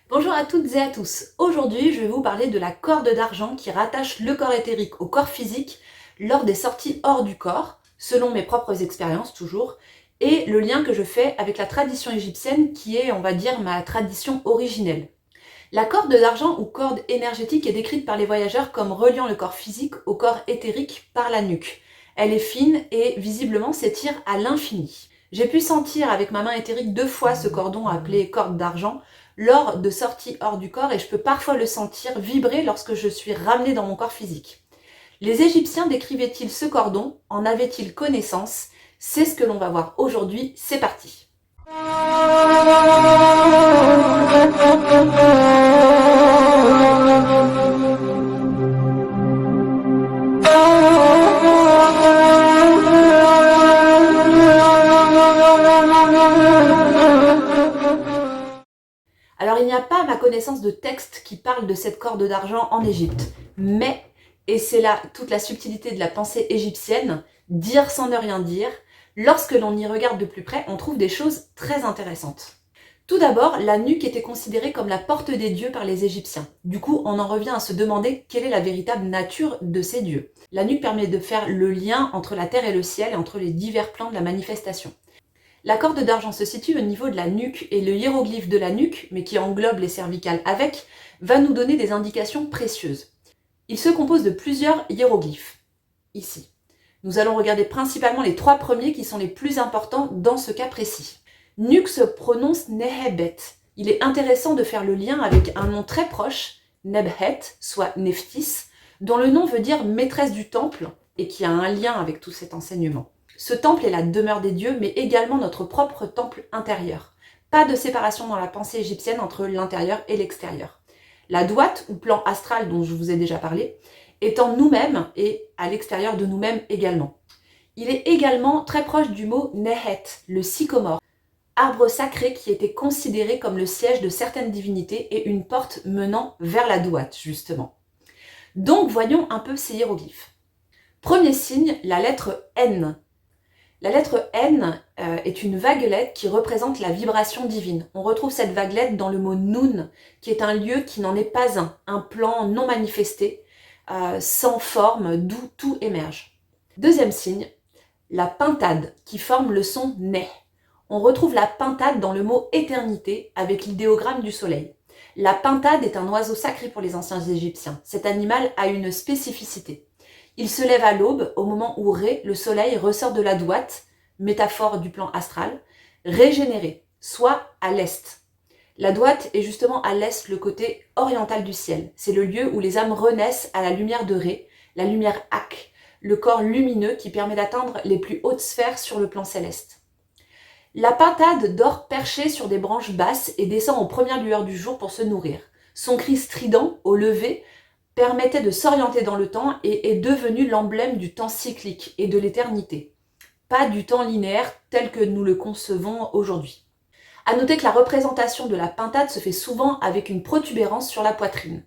Bonjour à toutes et à tous. Aujourd'hui, je vais vous parler de la corde d'argent qui rattache le corps éthérique au corps physique lors des sorties hors du corps, selon mes propres expériences toujours, et le lien que je fais avec la tradition égyptienne qui est, on va dire, ma tradition originelle. La corde d'argent ou corde énergétique est décrite par les voyageurs comme reliant le corps physique au corps éthérique par la nuque. Elle est fine et visiblement s'étire à l'infini. J'ai pu sentir avec ma main éthérique 2 fois ce cordon appelé corde d'argent lors de sorties hors du corps et je peux parfois le sentir vibrer lorsque je suis ramenée dans mon corps physique. Les Égyptiens décrivaient-ils ce cordon? En avaient-ils connaissance? C'est ce que l'on va voir aujourd'hui, c'est parti! Alors il n'y a pas à ma connaissance de texte qui parle de cette corde d'argent en Égypte, mais, et c'est là toute la subtilité de la pensée égyptienne, dire sans ne rien dire, lorsque l'on y regarde de plus près, on trouve des choses très intéressantes. Tout d'abord, la nuque était considérée comme la porte des dieux par les Égyptiens. Du coup, on en revient à se demander quelle est la véritable nature de ces dieux. La nuque permet de faire le lien entre la terre et le ciel et entre les divers plans de la manifestation. La corde d'argent se situe au niveau de la nuque et le hiéroglyphe de la nuque, mais qui englobe les cervicales avec, va nous donner des indications précieuses. Il se compose de plusieurs hiéroglyphes. Ici. Nous allons regarder principalement les 3 premiers qui sont les plus importants dans ce cas précis. Nuque se prononce Nehebet. Il est intéressant de faire le lien avec un nom très proche, Nebhet, soit Nephthys, dont le nom veut dire maîtresse du temple et qui a un lien avec tout cet enseignement. Ce temple est la demeure des dieux, mais également notre propre temple intérieur. Pas de séparation dans la pensée égyptienne entre l'intérieur et l'extérieur. La douate, ou plan astral dont je vous ai déjà parlé, est en nous-mêmes et à l'extérieur de nous-mêmes également. Il est également très proche du mot Nehet, le sycomore, arbre sacré qui était considéré comme le siège de certaines divinités et une porte menant vers la douate, justement. Donc voyons un peu ces hiéroglyphes. Premier signe, la lettre N. La lettre N est une vaguelette qui représente la vibration divine. On retrouve cette vaguelette dans le mot Nun, qui est un lieu qui n'en est pas un plan non manifesté, sans forme, d'où tout émerge. Deuxième signe, la pintade, qui forme le son Neh. On retrouve la pintade dans le mot éternité, avec l'idéogramme du soleil. La pintade est un oiseau sacré pour les anciens Égyptiens. Cet animal a une spécificité. Il se lève à l'aube, au moment où Ré, le soleil, ressort de la douate, métaphore du plan astral, régénéré, soit à l'est. La douate est justement à l'est, le côté oriental du ciel. C'est le lieu où les âmes renaissent à la lumière de Ré, la lumière Ak, le corps lumineux qui permet d'atteindre les plus hautes sphères sur le plan céleste. La pintade dort perchée sur des branches basses et descend aux premières lueurs du jour pour se nourrir. Son cri strident, au lever, permettait de s'orienter dans le temps et est devenu l'emblème du temps cyclique et de l'éternité. Pas du temps linéaire tel que nous le concevons aujourd'hui. À noter que la représentation de la pintade se fait souvent avec une protubérance sur la poitrine.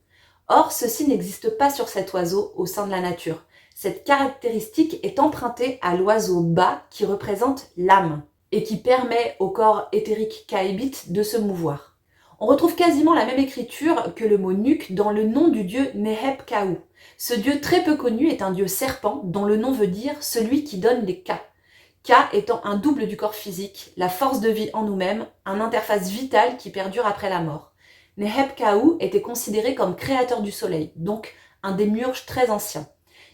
Or, ceci n'existe pas sur cet oiseau au sein de la nature. Cette caractéristique est empruntée à l'oiseau bas qui représente l'âme et qui permet au corps éthérique kaébite de se mouvoir. On retrouve quasiment la même écriture que le mot nuque dans le nom du dieu Neheb-Kaou. Ce dieu très peu connu est un dieu serpent dont le nom veut dire celui qui donne les Ka. Ka étant un double du corps physique, la force de vie en nous-mêmes, un interface vitale qui perdure après la mort. Neheb-Kaou était considéré comme créateur du soleil, donc un démiurge très ancien.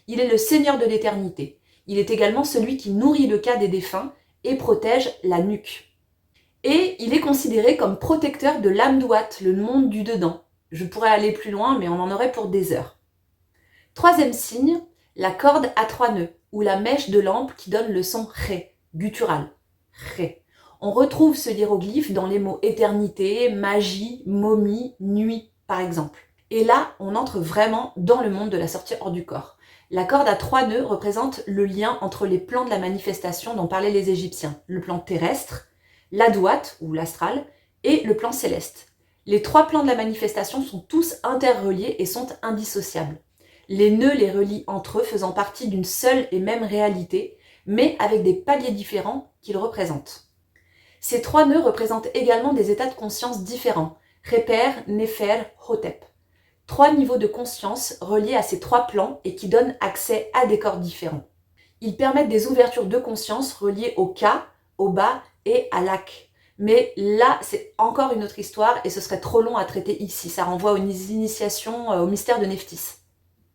Il est le seigneur de l'éternité. Il est également celui qui nourrit le Ka des défunts et protège la nuque. Et il est considéré comme protecteur de l'âme douate, le monde du dedans. Je pourrais aller plus loin, mais on en aurait pour des heures. Troisième signe, la corde à 3 nœuds, ou la mèche de lampe qui donne le son ré, guttural. Ré. On retrouve ce hiéroglyphe dans les mots éternité, magie, momie, nuit, par exemple. Et là, on entre vraiment dans le monde de la sortie hors du corps. La corde à 3 nœuds représente le lien entre les plans de la manifestation dont parlaient les Égyptiens. Le plan terrestre, la douate, ou l'astral, et le plan céleste. Les 3 plans de la manifestation sont tous interreliés et sont indissociables. Les nœuds les relient entre eux faisant partie d'une seule et même réalité, mais avec des paliers différents qu'ils représentent. Ces 3 nœuds représentent également des états de conscience différents. Reper, Nefer, Hotep. 3 niveaux de conscience reliés à ces 3 plans et qui donnent accès à des corps différents. Ils permettent des ouvertures de conscience reliées au Ka, au Ba et à l'Ak. Mais là, c'est encore une autre histoire et ce serait trop long à traiter ici. Ça renvoie aux initiations, au mystère de Nephthys.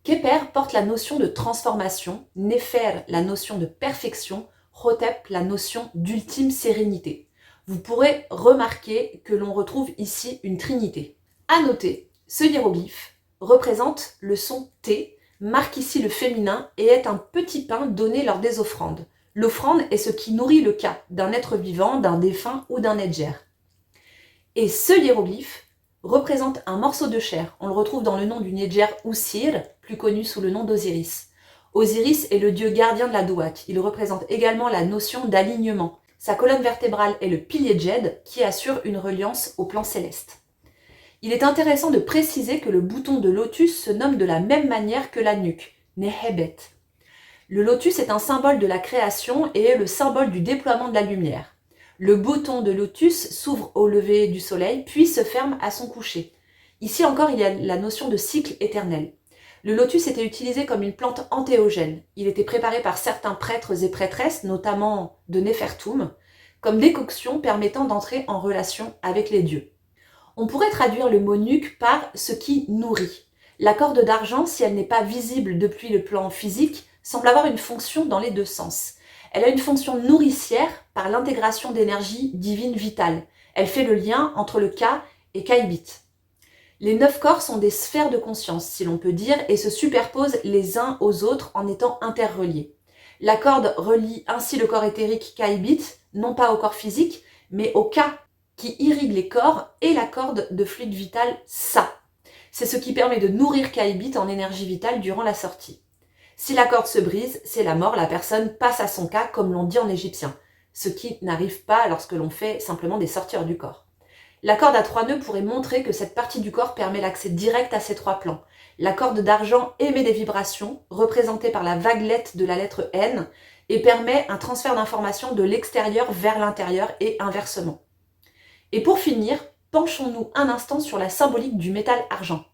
Keper porte la notion de transformation, Nefer la notion de perfection, Hotep la notion d'ultime sérénité. Vous pourrez remarquer que l'on retrouve ici une trinité. À noter, ce hiéroglyphe représente le son T, marque ici le féminin et est un petit pain donné lors des offrandes. L'offrande est ce qui nourrit le Ka d'un être vivant, d'un défunt ou d'un Nedjer. Et ce hiéroglyphe représente un morceau de chair. On le retrouve dans le nom du Nedjer Usir, plus connu sous le nom d'Osiris. Osiris est le dieu gardien de la Douat. Il représente également la notion d'alignement. Sa colonne vertébrale est le pilier Djed qui assure une reliance au plan céleste. Il est intéressant de préciser que le bouton de lotus se nomme de la même manière que la nuque, Nehebet. Le lotus est un symbole de la création et est le symbole du déploiement de la lumière. Le bouton de lotus s'ouvre au lever du soleil, puis se ferme à son coucher. Ici encore, il y a la notion de cycle éternel. Le lotus était utilisé comme une plante antéogène. Il était préparé par certains prêtres et prêtresses, notamment de Nefertum, comme décoction permettant d'entrer en relation avec les dieux. On pourrait traduire le mot nuque par ce qui nourrit. La corde d'argent, si elle n'est pas visible depuis le plan physique, semble avoir une fonction dans les deux sens. Elle a une fonction nourricière par l'intégration d'énergie divine vitale. Elle fait le lien entre le Ka et Kaibit. Les 9 corps sont des sphères de conscience, si l'on peut dire, et se superposent les uns aux autres en étant interreliés. La corde relie ainsi le corps éthérique Kaibit, non pas au corps physique, mais au Ka qui irrigue les corps et la corde de fluide vital Sa. C'est ce qui permet de nourrir Kaibit en énergie vitale durant la sortie. Si la corde se brise, c'est la mort, la personne passe à son Ka, comme l'on dit en égyptien, ce qui n'arrive pas lorsque l'on fait simplement des sorties hors du corps. La corde à 3 nœuds pourrait montrer que cette partie du corps permet l'accès direct à ces 3 plans. La corde d'argent émet des vibrations, représentées par la vaguelette de la lettre N, et permet un transfert d'informations de l'extérieur vers l'intérieur et inversement. Et pour finir, penchons-nous un instant sur la symbolique du métal argent.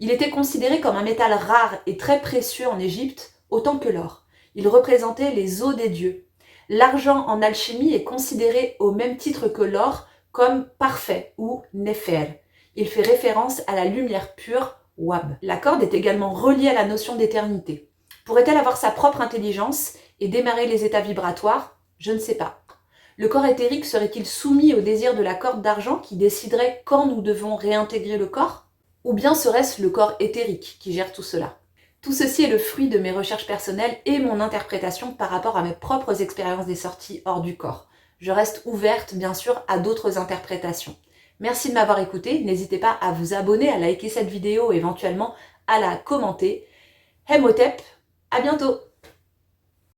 Il était considéré comme un métal rare et très précieux en Égypte, autant que l'or. Il représentait les eaux des dieux. L'argent en alchimie est considéré au même titre que l'or comme parfait ou Nefer. Il fait référence à la lumière pure, Wab. La corde est également reliée à la notion d'éternité. Pourrait-elle avoir sa propre intelligence et démarrer les états vibratoires? Je ne sais pas. Le corps éthérique serait-il soumis au désir de la corde d'argent qui déciderait quand nous devons réintégrer le corps? Ou bien serait-ce le corps éthérique qui gère tout cela? Tout ceci est le fruit de mes recherches personnelles et mon interprétation par rapport à mes propres expériences des sorties hors du corps. Je reste ouverte, bien sûr, à d'autres interprétations. Merci de m'avoir écouté. N'hésitez pas à vous abonner, à liker cette vidéo, éventuellement à la commenter. Hemhotep, à bientôt!